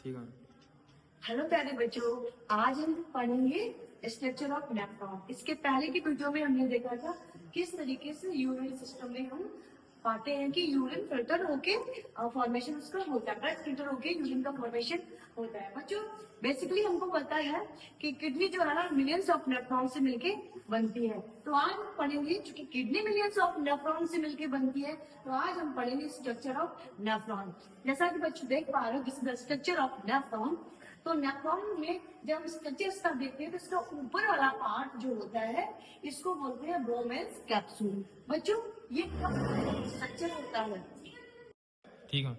ठीक है। हेलो प्यारे बच्चों, आज हम पढ़ेंगे स्ट्रक्चर ऑफ नेफ्रॉन। इसके पहले की वीडियो में हमने देखा था किस तरीके से यूरिन सिस्टम में हम पाते हैं कि यूरिन फिल्टर होके फॉर्मेशन उसका होता है, ब्लड फिल्टर होके यूरिन का फॉर्मेशन होता है। बच्चों बेसिकली हमको पता है कि किडनी जो है ना मिलियंस ऑफ नेफ्रॉन से मिलके बनती है। तो आज हम पढ़ेंगे, चूंकि किडनी मिलियंस ऑफ नेफ्रॉन से मिलके बनती है, तो आज हम पढ़ेंगे स्ट्रक्चर ऑफ नेफ्रॉन। जैसा कि बच्चों देख पा रहे हो, this is the structure of nephron. तो नेफ्रॉन में जब हम स्ट्रक्चर इसका देखते हैं तो इसका ऊपर वाला पार्ट जो होता है इसको बोलते हैं बोमेन्स कैप्सूल। बच्चों ये कप स्ट्रक्चर होता है, ठीक है।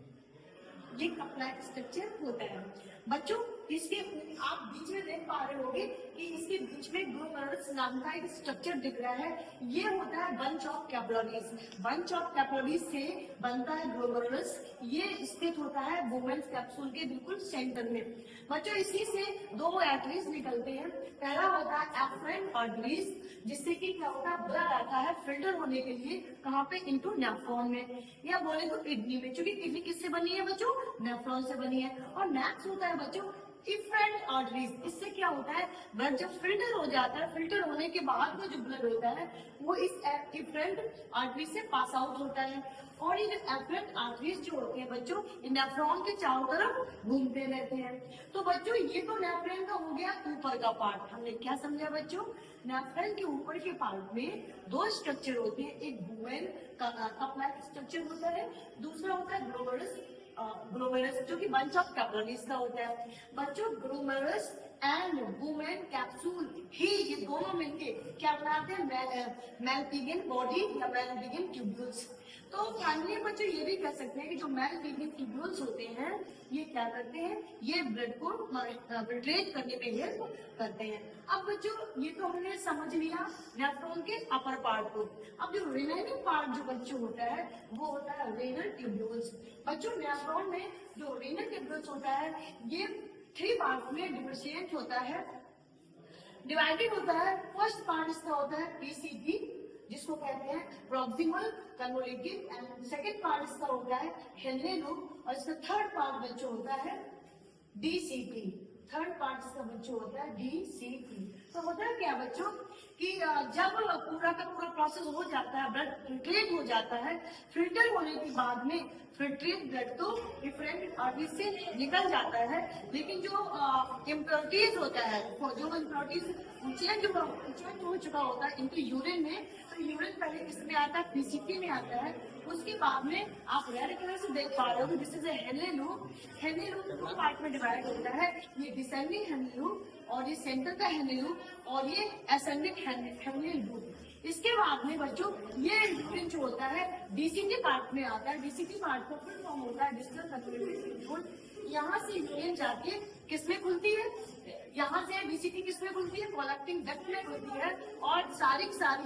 ये कप लाइक स्ट्रक्चर होता है। बच्चों इसके आप बीच में देख पा रहे होंगे कि इसके बीच में ग्लोमेरुलस नाम का एक स्ट्रक्चर दिख रहा है। ये होता है bunch of capillaries. Bunch of capillaries से बनता है ग्लोमेरुलस। ये स्थित होता है वुमेन्स कैप्सूल के बिल्कुल सेंटर में। बच्चों इसी से दो आर्टरीज निकलते हैं। पहला होता है एफरेंट आर्टरीज, जिससे कि क्या होता है ब्लड आता है फिल्टर होने के लिए कहाँ पे, इनटू नेफ्रॉन में, या बोले तो किडनी में। क्योंकि किडनी किससे बनी है बच्चों, नेफ्रॉन से बनी है। और नेक्स्ट होता है बच्चों इफरेंट आर्टरीज। इससे क्या होता है, ब्लड जब फिल्टर हो जाता है, फिल्टर होने के बाद में जो ब्लड होता है वो इस इफरेंट आर्टरी से पास आउट होता है। और ये जो एफरेंट आर्टरीज जो होते हैं बच्चों, नेफ्रॉन के चारों तरफ घूमते रहते हैं। तो बच्चों ये तो नेफ्रॉन का हो गया ऊपर का पार्ट। हमने क्या समझा बच्चों, नेफ्रॉन के ऊपर के पार्ट में दो स्ट्रक्चर होते हैं। एक वुमेन कप लाइक स्ट्रक्चर होता है, दूसरा होता है ग्लोमेरुलस जो कि बंच ऑफ कैपिलरीज का होता है। बच्चों ग्लोमेरुलस एंड वुमेन कैप्सूल ही ये दोनों मिलके क्या बनाते हैं, मैलपिगियन बॉडी या मैलपिगियन ट्यूब्यूल्स। तो फाइनली बच्चों ये भी कह सकते हैं कि जो मैलपिगियन ट्यूब्यूल्स होते हैं ये क्या करते हैं, ये ब्लड को फिल्ट्रेट करने में हेल्प करते हैं। अब बच्चों ये तो हमने समझ लिया नेफ्रॉन के अपर पार्ट को। अब जो रिमेनिंग पार्ट जो बच्चों होता है वो होता है रेनल ट्यूब्यूल्स। बच्चों नेफ्रॉन में जो रेनल ट्यूब्यूल्स होता है ये 3 पार्ट में डिफरेंशिएट होता है, डिवाइडेड होता है। फर्स्ट पार्ट इसका होता है पीसीपी, जिसको कहते हैं प्रॉक्सिमल कन्वोल्यूटिव, एंड सेकंड पार्ट इसका होता है हेनरी लूप, और इसका थर्ड पार्ट बच्चों होता है डीसीपी। थर्ड पार्ट इसका बच्चों होता है डीसीपी। तो होता है क्या बच्चों कि जब पूरा का पूरा प्रोसेस हो जाता है, ब्लड फिल्ट्रेट हो जाता है, फिल्टर होने के बाद में फिल्ट्रेट ब्लड तो डिफरेंट आर्टरी से निकल जाता है, लेकिन जो इम्प्योरिटीज होता है, जो इम्प्योरिटीज चेंज हो चुका होता है इनके यूरिन में, तो यूरिन पहले किसमें आता है, पीसीपी में आता है। उसके बाद में आप रेड कलर से देख पा रहे हो this is Henry loop. Henry loop दो पार्ट में डिवाइड होता है, ये डिसेंडिंग हेनरी लूप और ये सेंटर का हेनरी लूप, और ये असेंडिंग हेनरी लूप। इसके बाद में बच्चों ये यूरिन जो होता है डीसीटी पार्ट में आता है। डीसीटी पार्ट का फुल फॉर्म होता है डिस्टल सर्कुलेटरी ट्यूब। यहाँ से यूरिन जाके किसमें खुलती है, यहाँ से डीसीटी किसमें खुलती है, कलेक्टिंग डक्ट में खुलती है, और सारी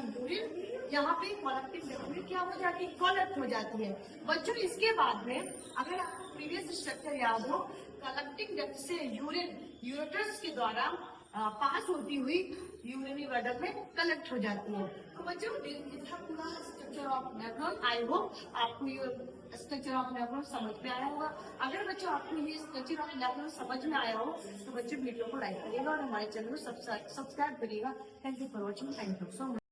यूरिन यहाँ पे कलेक्टिंग डक्ट में क्या हो जाती है, कलेक्ट हो जाती है। बच्चों इसके बाद में अगर आपको प्रीवियस स्ट्रक्चर याद हो, कलेक्टिंग डक्ट से यूरिन यूरेटर्स के द्वारा पास होती हुई यूरिनरी ब्लैडर में कलेक्ट हो जाती है। तो बच्चों था पूरा structure of nephron. I hope आपको ये स्ट्रक्चर ऑफ नेफ्रॉन समझ में आया होगा। अगर बच्चों आपको ये स्ट्रक्चर ऑफ नेफ्रॉन समझ में आया हो तो बच्चों वीडियो को लाइक करिएगा और हमारे चैनल को सब्सक्राइब करिएगा। Thank you for watching. Thank you so much.